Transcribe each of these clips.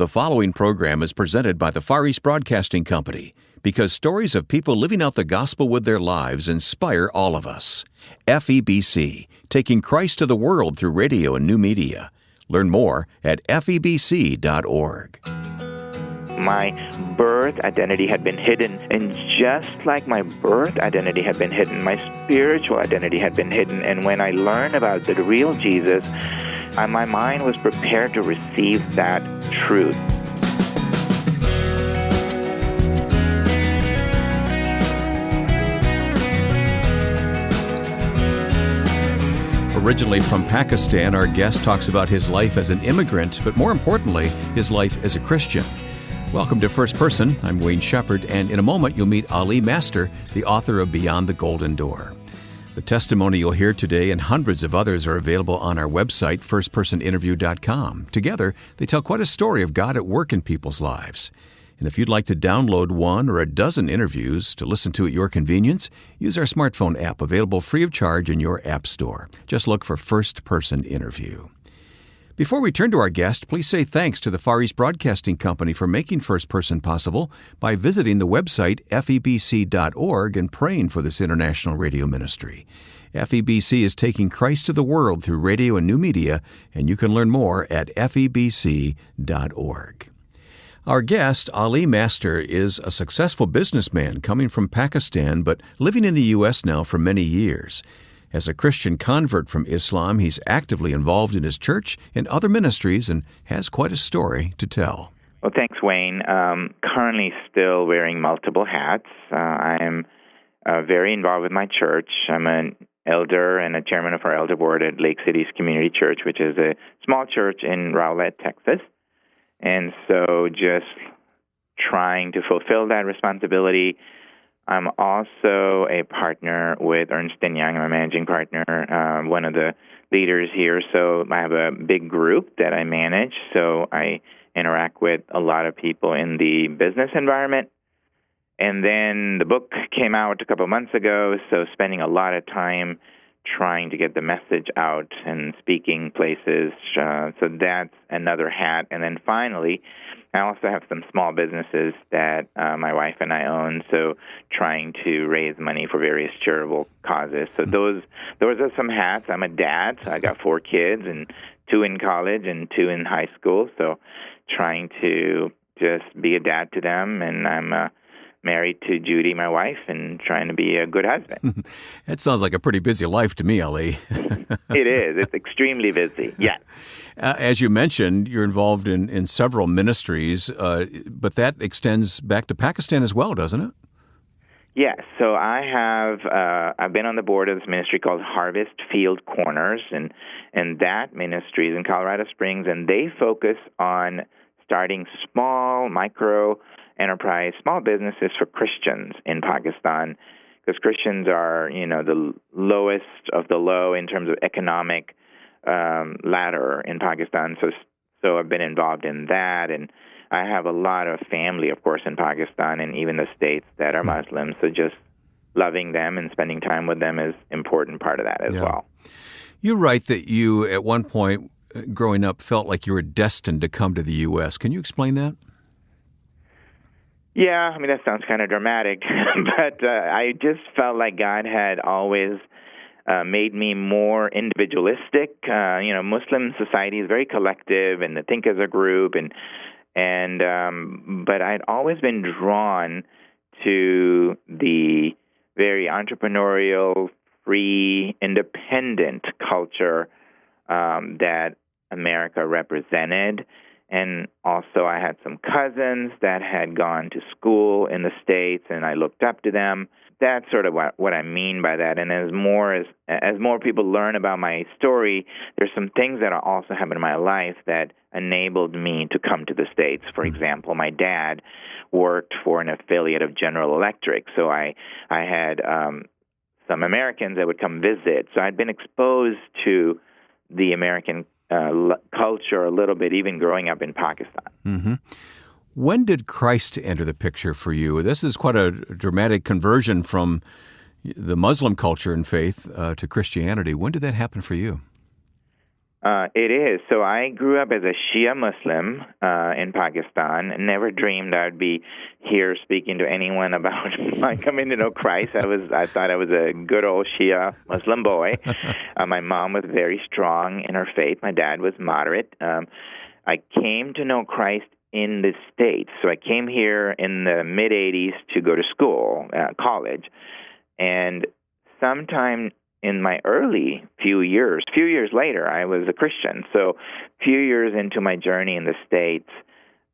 The following program is presented by the Far East Broadcasting Company because stories of people living out the gospel with their lives inspire all of us. FEBC, taking Christ to the world through radio and new media. Learn more at FEBC.org. My birth identity had been hidden, and just like my birth identity had been hidden, my spiritual identity had been hidden. And when I learned about the real Jesus, my mind was prepared to receive that truth. Originally from Pakistan, our guest talks about his life as an immigrant, but more importantly, his life as a Christian. Welcome to First Person. I'm Wayne Shepherd, and in a moment you'll meet Ali Master, the author of Beyond the Golden Door. The testimony you'll hear today and hundreds of others are available on our website, firstpersoninterview.com. Together, they tell quite a story of God at work in people's lives. And if you'd like to download one or a dozen interviews to listen to at your convenience, use our smartphone app available free of charge in your app store. Just look for First Person Interview. Before we turn to our guest, please say thanks to the Far East Broadcasting Company for making First Person possible by visiting the website febc.org and praying for this international radio ministry. FEBC is taking Christ to the world through radio and new media, and you can learn more at febc.org. Our guest, Ali Master, is a successful businessman coming from Pakistan but living in the U.S. now for many years. As a Christian convert from Islam, he's actively involved in his church and other ministries and has quite a story to tell. Well, thanks, Wayne. Currently still wearing multiple hats. I am very involved with my church. I'm an elder and a chairman of our elder board at Lake City's Community Church, which is a small church in Rowlett, Texas. And so just trying to fulfill that responsibility. I'm also a partner with Ernst & Young. I'm a managing partner, one of the leaders here. So I have a big group that I manage. So I interact with a lot of people in the business environment. And then the book came out a couple of months ago, so spending a lot of time trying to get the message out and speaking places. So that's another hat. And then finally, I also have some small businesses that my wife and I own, so trying to raise money for various charitable causes. So those are some hats. I'm a dad, so I got 4 kids, and 2 in college and 2 in high school, so trying to just be a dad to them, and I'm married to Judy, my wife, and trying to be a good husband. That sounds like a pretty busy life to me, Ali. It is. It's extremely busy, yeah. As you mentioned, you're involved in several ministries, but that extends back to Pakistan as well, doesn't it? Yes. So I've been on the board of this ministry called Harvest Field Corners, and that ministry is in Colorado Springs, and they focus on starting small, micro-enterprise, small businesses for Christians in Pakistan, because Christians are, the lowest of the low in terms of economic ladder in Pakistan. So I've been involved in that, and I have a lot of family, of course, in Pakistan and even the States that are Muslims. So just loving them and spending time with them is an important part of that as well. You write that you, at one point growing up, felt like you were destined to come to the U.S. Can you explain that? Yeah, that sounds kind of dramatic, but I just felt like God had always made me more individualistic. Muslim society is very collective, and they think as a group, but I'd always been drawn to the very entrepreneurial, free, independent culture that America represented. And also I had some cousins that had gone to school in the States, and I looked up to them. That's sort of what I mean by that. And as more people learn about my story, there's some things that also happened in my life that enabled me to come to the States. For example, my dad worked for an affiliate of General Electric, so I had some Americans that would come visit. So I'd been exposed to the American culture a little bit, even growing up in Pakistan. Mm-hmm. When did Christ enter the picture for you? This is quite a dramatic conversion from the Muslim culture and faith to Christianity. When did that happen for you? It is. So I grew up as a Shia Muslim in Pakistan. Never dreamed I'd be here speaking to anyone about my coming to know Christ. I thought I was a good old Shia Muslim boy. My mom was very strong in her faith. My dad was moderate. I came to know Christ in the States. So I came here in the mid-'80s to go to school, college. And sometime in my early few years later, I was a Christian. So a few years into my journey in the States,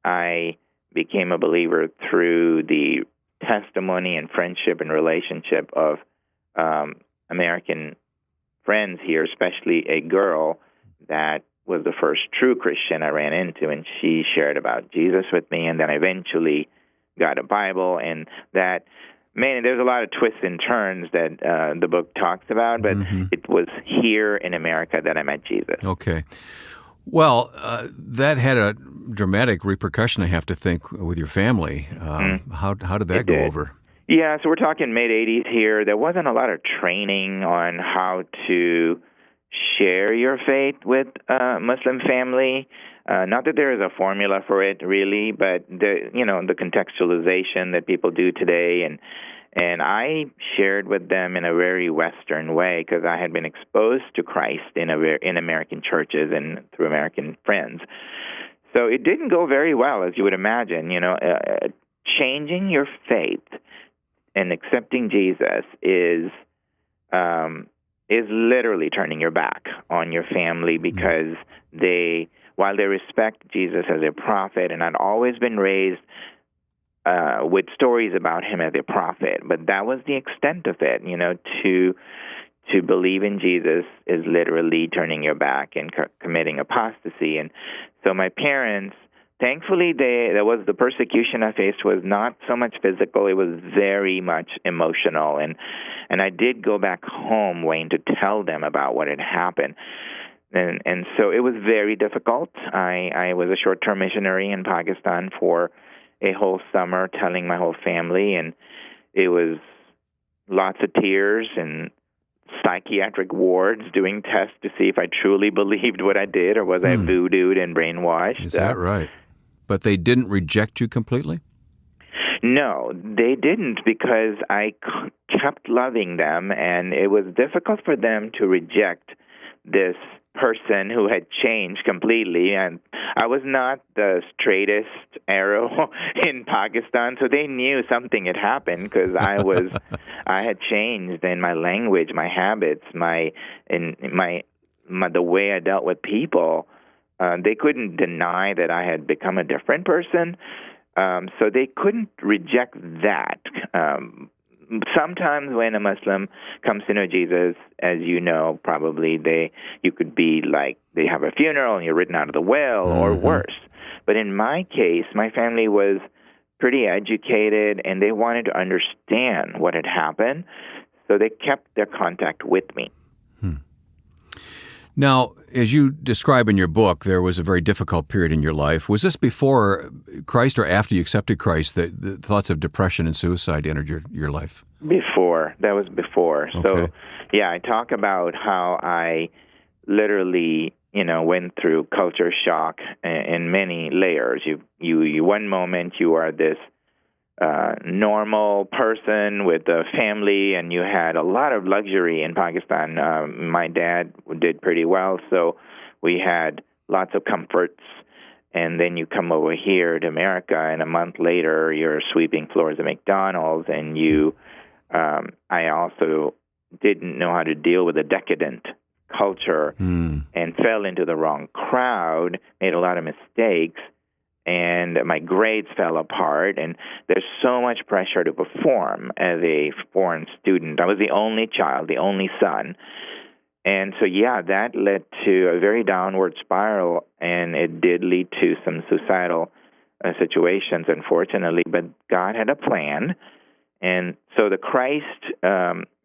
I became a believer through the testimony and friendship and relationship of American friends here, especially a girl that was the first true Christian I ran into, and she shared about Jesus with me, and then I eventually got a Bible, and that, man, there's a lot of twists and turns that the book talks about, but it was here in America that I met Jesus. Okay. Well, that had a dramatic repercussion, I have to think, with your family. How did that go over? Yeah, so we're talking mid-'80s here. There wasn't a lot of training on how to share your faith with a Muslim family. Not that there is a formula for it, really, but the contextualization that people do today, and I shared with them in a very Western way because I had been exposed to Christ in American churches and through American friends. So it didn't go very well, as you would imagine. Changing your faith and accepting Jesus is literally turning your back on your family because while they respect Jesus as a prophet, and I'd always been raised with stories about him as a prophet, but that was the extent of it. To believe in Jesus is literally turning your back and committing apostasy. And so my parents, thankfully, the persecution I faced was not so much physical; it was very much emotional. And I did go back home, Wayne, to tell them about what had happened. And so it was very difficult. I was a short-term missionary in Pakistan for a whole summer, telling my whole family, and it was lots of tears and psychiatric wards doing tests to see if I truly believed what I did or was I voodooed and brainwashed. Is that right? But they didn't reject you completely? No, they didn't, because I kept loving them, and it was difficult for them to reject this person who had changed completely. And I was not the straightest arrow in Pakistan, so they knew something had happened because I had changed in my language, my habits, the way I dealt with people. They couldn't deny that I had become a different person, so they couldn't reject that. Sometimes when a Muslim comes to know Jesus, as you know, probably you could be like they have a funeral and you're written out of the will, or worse. But in my case, my family was pretty educated and they wanted to understand what had happened, so they kept their contact with me. Now, as you describe in your book, there was a very difficult period in your life. Was this before Christ or after you accepted Christ that the thoughts of depression and suicide entered your life? Before. That was before. Okay. So, yeah, I talk about how I literally, went through culture shock in many layers. You one moment you are this normal person with a family, and you had a lot of luxury in Pakistan. My dad did pretty well, so we had lots of comforts. And then you come over here to America, and a month later, you're sweeping floors at McDonald's, and I also didn't know how to deal with a decadent culture and fell into the wrong crowd, made a lot of mistakes, and my grades fell apart, and there's so much pressure to perform as a foreign student. I was the only child, the only son. And so, yeah, that led to a very downward spiral, and it did lead to some suicidal situations, unfortunately. But God had a plan. And so the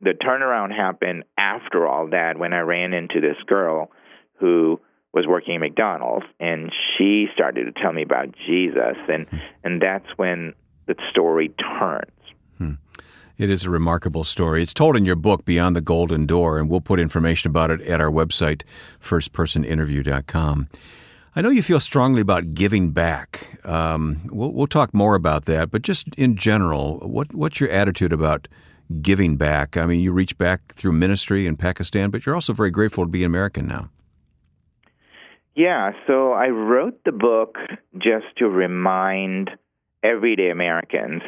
turnaround happened after all that, when I ran into this girl who was working at McDonald's, and she started to tell me about Jesus, and that's when the story turns. It is a remarkable story. It's told in your book, Beyond the Golden Door, and we'll put information about it at our website, firstpersoninterview.com. I know you feel strongly about giving back. We'll talk more about that, but just in general, what's your attitude about giving back? I mean, you reach back through ministry in Pakistan, but you're also very grateful to be American now. Yeah, so I wrote the book just to remind everyday Americans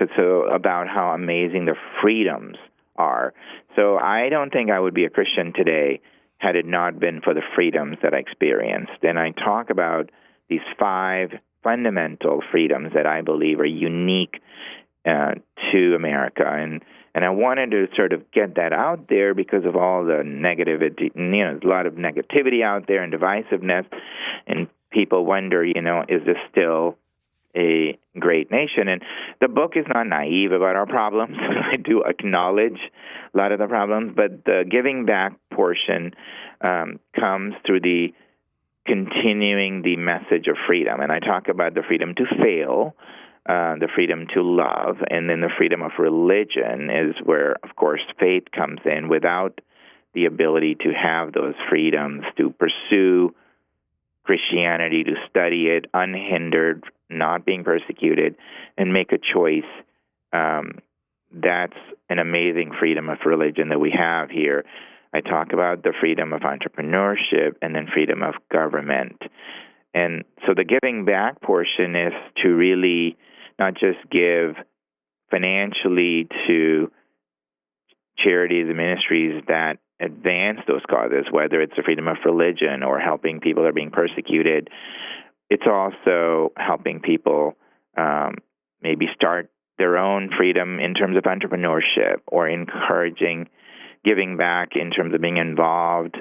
about how amazing the freedoms are. So I don't think I would be a Christian today had it not been for the freedoms that I experienced. And I talk about these 5 fundamental freedoms that I believe are unique to America. And I wanted to sort of get that out there because of all the negativity, there's a lot of negativity out there and divisiveness. And people wonder, is this still a great nation? And the book is not naive about our problems. I do acknowledge a lot of the problems, but the giving back portion comes through the continuing the message of freedom. And I talk about the freedom to fail, the freedom to love, and then the freedom of religion is where, of course, faith comes in. Without the ability to have those freedoms, to pursue Christianity, to study it unhindered, not being persecuted, and make a choice, that's an amazing freedom of religion that we have here. I talk about the freedom of entrepreneurship and then freedom of government. And so the giving back portion is to really not just give financially to charities and ministries that advance those causes, whether it's the freedom of religion or helping people that are being persecuted. It's also helping people maybe start their own freedom in terms of entrepreneurship or encouraging giving back in terms of being involved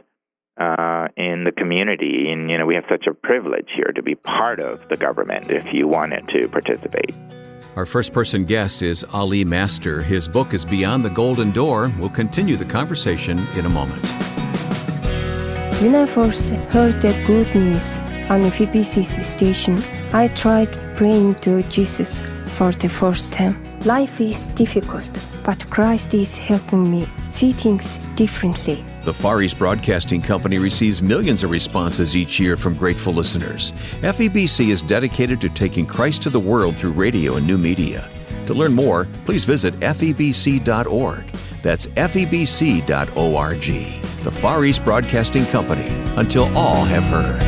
in the community. And, we have such a privilege here to be part of the government if you wanted to participate. Our first-person guest is Ali Master. His book is Beyond the Golden Door. We'll continue the conversation in a moment. When I first heard the good news on FEBC station, I tried praying to Jesus for the first time. Life is difficult, but Christ is helping me see things differently. The Far East Broadcasting Company receives millions of responses each year from grateful listeners. FEBC is dedicated to taking Christ to the world through radio and new media. To learn more, please visit febc.org. That's febc.org. The Far East Broadcasting Company, until all have heard.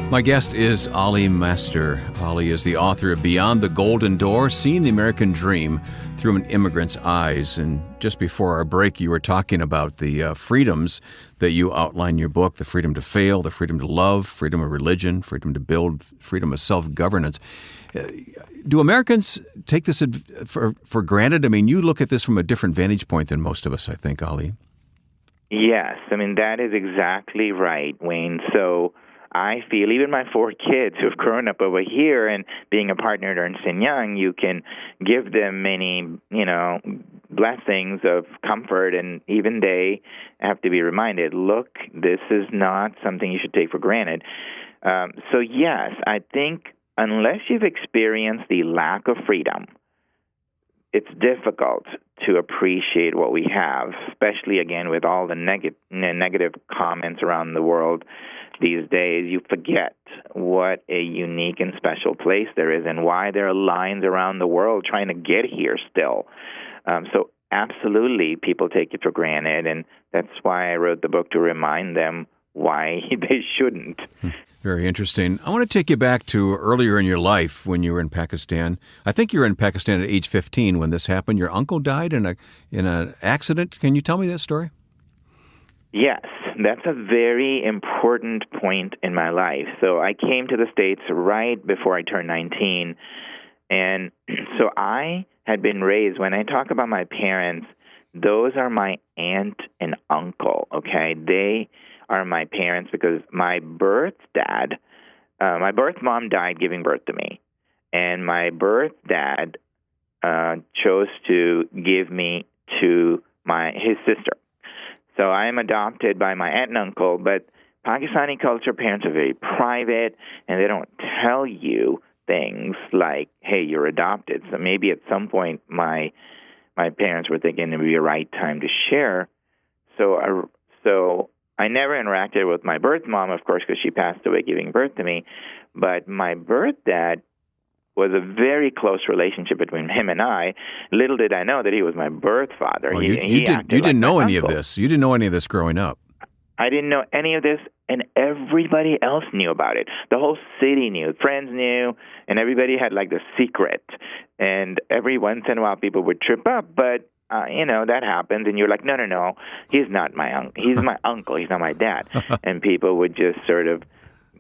My guest is Ali Master. Ali is the author of Beyond the Golden Door, Seeing the American Dream Through an Immigrant's Eyes. And just before our break, you were talking about the freedoms that you outline in your book, the freedom to fail, the freedom to love, freedom of religion, freedom to build, freedom of self-governance. Do Americans take this for granted? I mean, you look at this from a different vantage point than most of us, I think, Ali. Yes, that is exactly right, Wayne. So I feel even my 4 kids who've grown up over here and being a partner at Ernst & Young, you can give them many, blessings of comfort, and even they have to be reminded, look, this is not something you should take for granted. So yes, I think unless you've experienced the lack of freedom, it's difficult to appreciate what we have, especially, again, with all the negative comments around the world these days. You forget what a unique and special place there is and why there are lines around the world trying to get here still. So absolutely, people take it for granted, and that's why I wrote the book, to remind them why they shouldn't. Very interesting. I want to take you back to earlier in your life when you were in Pakistan. I think you were in Pakistan at age 15 when this happened. Your uncle died in an accident. Can you tell me that story? Yes, that's a very important point in my life. So I came to the States right before I turned 19. And so I had been raised, when I talk about my parents, those are my aunt and uncle, okay? They are my parents because my birth mom died giving birth to me. And my birth dad chose to give me to his sister. So I am adopted by my aunt and uncle, but Pakistani culture, parents are very private, and they don't tell you things like, hey, you're adopted. So maybe at some point my parents were thinking it would be a right time to share. So I never interacted with my birth mom, of course, because she passed away giving birth to me. But my birth dad was a very close relationship between him and I. Little did I know that he was my birth father. Oh, you didn't know any of this. You didn't know any of this growing up. I didn't know any of this, and everybody else knew about it. The whole city knew, friends knew, and everybody had like the secret. And every once in a while, people would trip up, but that happens, and you're like, no, he's not my uncle. He's my uncle. He's not my dad. And people would just sort of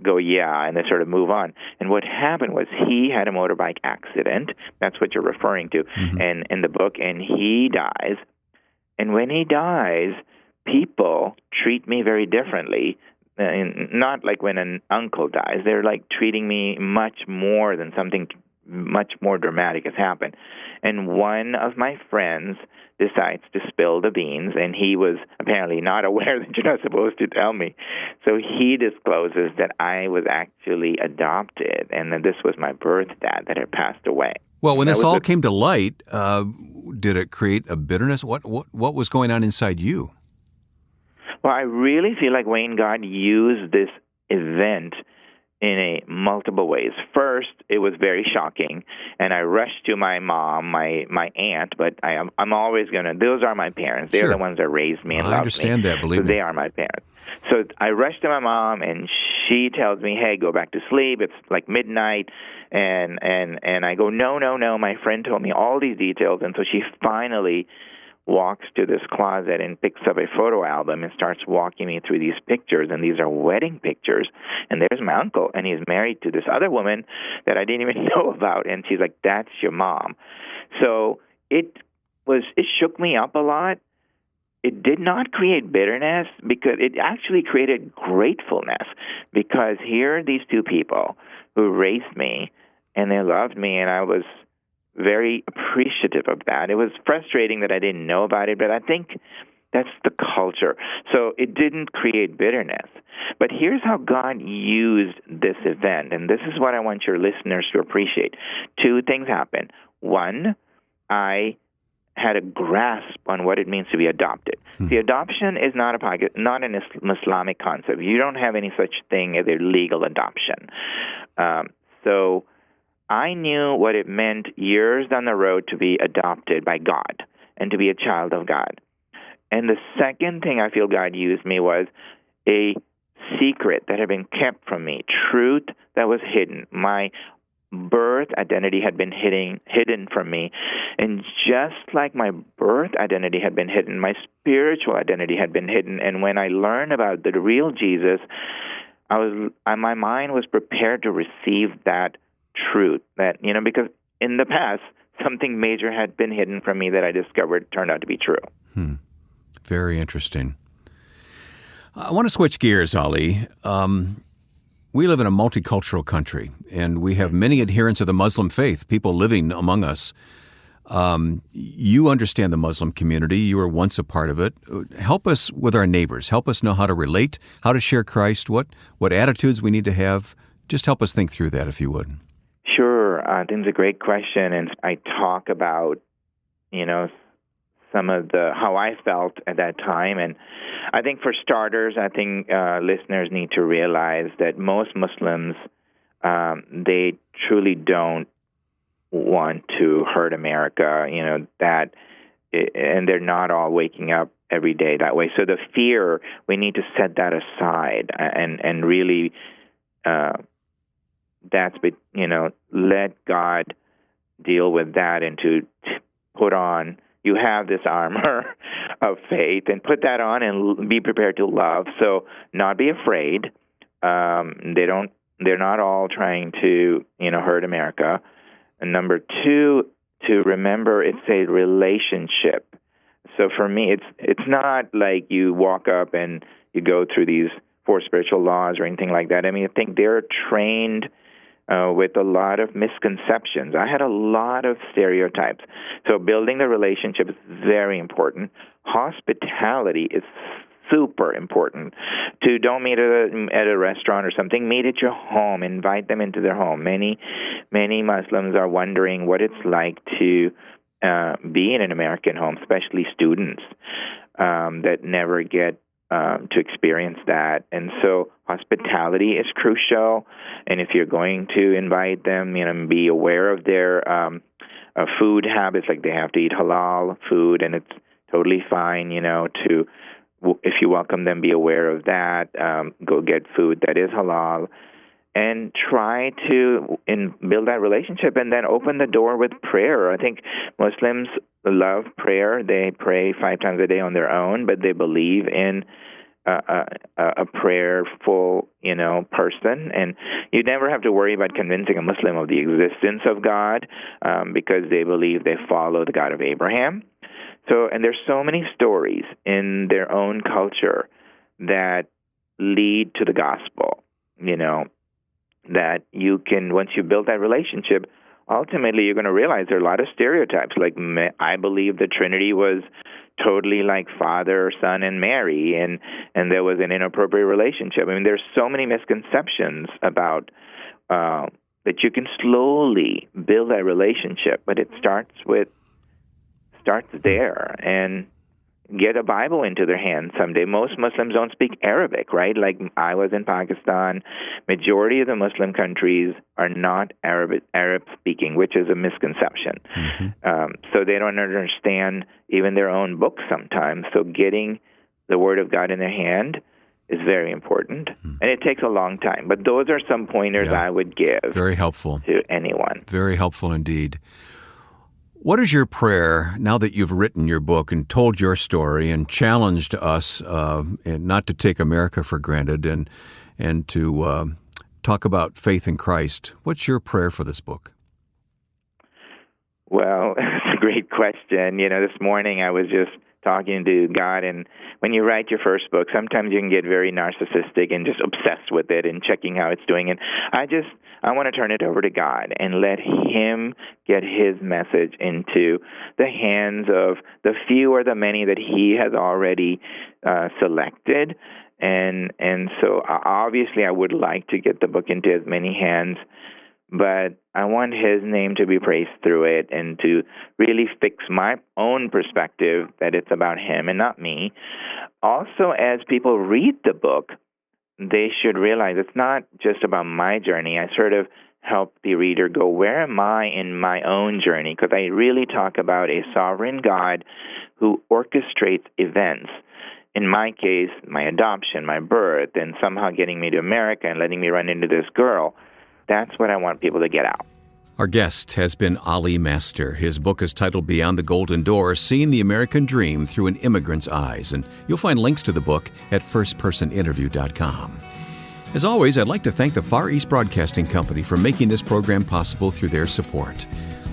go, yeah, and they sort of move on. And what happened was he had a motorbike accident. That's what you're referring to, and in the book, and he dies. And when he dies, people treat me very differently. Not like when an uncle dies. They're like treating me much more than something much more dramatic has happened. And one of my friends decides to spill the beans, and he was apparently not aware that you're not supposed to tell me. So he discloses that I was actually adopted, and that this was my birth dad that had passed away. Well, when this all came to light, did it create a bitterness? What was going on inside you? Well, I really feel like, Wayne, God used this event in multiple ways. First, it was very shocking, and I rushed to my mom, my aunt, but I'm always those are my parents. They're Sure. the ones that raised me and loved me. I understand that, believe me. They are my parents. So I rushed to my mom, and she tells me, hey, go back to sleep. It's like midnight. And I go, no, my friend told me all these details. And so she finally walks to this closet and picks up a photo album and starts walking me through these pictures, and these are wedding pictures. And there's my uncle, and he's married to this other woman that I didn't even know about, and she's like, that's your mom. So it shook me up a lot. It did not create bitterness, because it actually created gratefulness, because here are these two people who raised me, and they loved me, and I was very appreciative of that. It was frustrating that I didn't know about it, but I think that's the culture. So it didn't create bitterness. But here's how God used this event, and this is what I want your listeners to appreciate. Two things happened. One, I had a grasp on what it means to be adopted. See, adoption is not an Islamic concept. You don't have any such thing as a legal adoption. So I knew what it meant years down the road to be adopted by God and to be a child of God. And the second thing I feel God used me was a secret that had been kept from me, truth that was hidden. My birth identity had been hidden from me. And just like my birth identity had been hidden, my spiritual identity had been hidden. And when I learned about the real Jesus, my mind was prepared to receive that truth, that, because in the past, something major had been hidden from me that I discovered turned out to be true. Very interesting. I want to switch gears, Ali. We live in a multicultural country, and we have many adherents of the Muslim faith, people living among us. You understand the Muslim community. You were once a part of it. Help us with our neighbors. Help us know how to relate, how to share Christ, what attitudes we need to have. Just help us think through that, if you would. Sure. I think it's a great question, and I talk about, some of how I felt at that time. And I think for starters, listeners need to realize that most Muslims, they truly don't want to hurt America, and they're not all waking up every day that way. So the fear, we need to set that aside and really, let God deal with that, and to put on, you have this armor of faith, and put that on and be prepared to love. So not be afraid. They're not all trying to, hurt America. And number two, to remember it's a relationship. So for me, it's not like you walk up and you go through these 4 spiritual laws or anything like that. I mean, I think they're trained with a lot of misconceptions. I had a lot of stereotypes. So building the relationship is very important. Hospitality is super important. To don't meet at a restaurant or something. Meet at your home. Invite them into their home. Many Muslims are wondering what it's like to be in an American home, especially students that never get to experience that. And so hospitality is crucial. And if you're going to invite them, be aware of their food habits, like they have to eat halal food, and it's totally fine, to, if you welcome them, be aware of that. Go get food that is halal. And try to build that relationship, and then open the door with prayer. I think Muslims love prayer. They pray 5 times a day on their own, but they believe in a prayerful, person. And you never have to worry about convincing a Muslim of the existence of God, because they believe they follow the God of Abraham. And there's so many stories in their own culture that lead to the gospel, that you can, once you build that relationship, ultimately you're going to realize there are a lot of stereotypes. Like, I believe the Trinity was totally like Father, Son, and Mary, and there was an inappropriate relationship. I mean, there's so many misconceptions about that you can slowly build that relationship, but it starts there. And get a Bible into their hands someday. Most Muslims don't speak Arabic, right? Like, I was in Pakistan. Majority of the Muslim countries are not Arab-speaking, which is a misconception. Mm-hmm. So they don't understand even their own books sometimes. So getting the Word of God in their hand is very important. Mm-hmm. And it takes a long time. But those are some pointers I would give. Very helpful. To anyone. Very helpful indeed. What is your prayer now that you've written your book and told your story and challenged us not to take America for granted and to talk about faith in Christ? What's your prayer for this book? Well, it's a great question. This morning I was just talking to God, and when you write your first book, sometimes you can get very narcissistic and just obsessed with it and checking how it's doing. And I want to turn it over to God and let Him get His message into the hands of the few or the many that He has already selected. And so obviously I would like to get the book into as many hands, but I want His name to be praised through it and to really fix my own perspective that it's about Him and not me. Also, as people read the book, they should realize it's not just about my journey. I sort of help the reader go, where am I in my own journey? Because I really talk about a sovereign God who orchestrates events. In my case, my adoption, my birth, and somehow getting me to America and letting me run into this girl. That's what I want people to get out. Our guest has been Ali Master. His book is titled Beyond the Golden Door, Seeing the American Dream Through an Immigrant's Eyes. And you'll find links to the book at firstpersoninterview.com. As always, I'd like to thank the Far East Broadcasting Company for making this program possible through their support.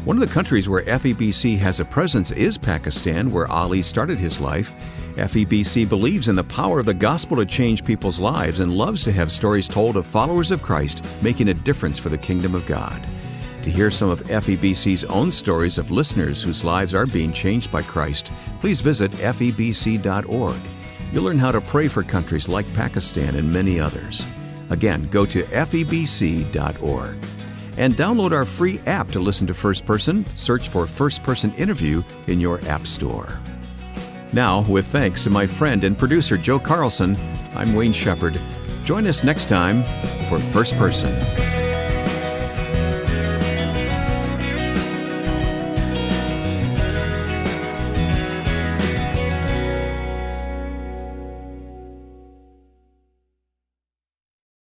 One of the countries where FEBC has a presence is Pakistan, where Ali started his life. FEBC believes in the power of the gospel to change people's lives and loves to have stories told of followers of Christ making a difference for the kingdom of God. To hear some of FEBC's own stories of listeners whose lives are being changed by Christ, please visit febc.org. You'll learn how to pray for countries like Pakistan and many others. Again, go to febc.org. And download our free app to listen to First Person. Search for First Person Interview in your app store. Now, with thanks to my friend and producer Joe Carlson, I'm Wayne Shepherd. Join us next time for First Person.